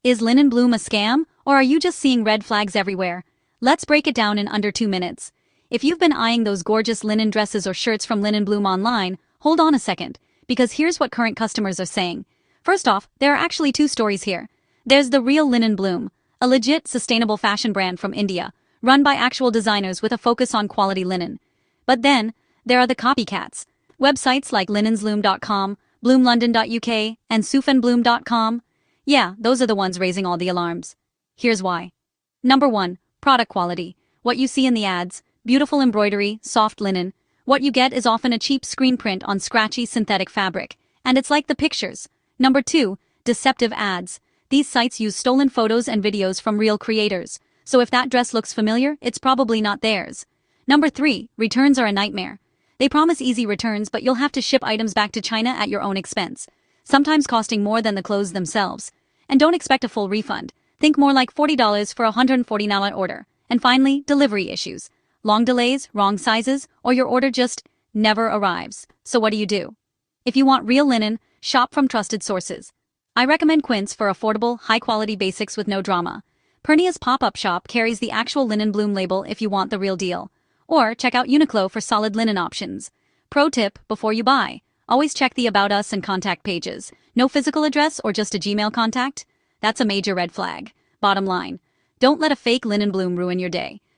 Is Linen Bloom a scam, or are you just seeing red flags everywhere? Let's break it down in under 2 minutes. If you've been eyeing those gorgeous linen dresses or shirts from Linen Bloom online, hold on a second, because here's what current customers are saying. First off, there are actually two stories here. There's the real Linen Bloom, a legit, sustainable fashion brand from India, run by actual designers with a focus on quality linen. But then, there are the copycats. Websites like linensloom.com, bloomlondon.uk, and soufenbloom.com. Yeah, those are the ones raising all the alarms. Here's why. Number 1. Product quality. What you see in the ads, beautiful embroidery, soft linen. What you get is often a cheap screen print on scratchy synthetic fabric. And it's like the pictures. Number 2. Deceptive ads. These sites use stolen photos and videos from real creators. So if that dress looks familiar, it's probably not theirs. Number 3. Returns are a nightmare. They promise easy returns, but you'll have to ship items back to China at your own expense, sometimes costing more than the clothes themselves. And don't expect a full refund. Think more like $40 for a $149 order. And finally, delivery issues. Long delays, wrong sizes, or your order just never arrives. So what do? If you want real linen, shop from trusted sources. I recommend Quince for affordable, high-quality basics with no drama. Pernia's pop-up shop carries the actual Linen Bloom label if you want the real deal. Or check out Uniqlo for solid linen options. Pro tip, before you buy, always check the About Us and contact pages. No physical address or just a Gmail contact? That's a major red flag. Bottom line, don't let a fake Linen Bloom ruin your day.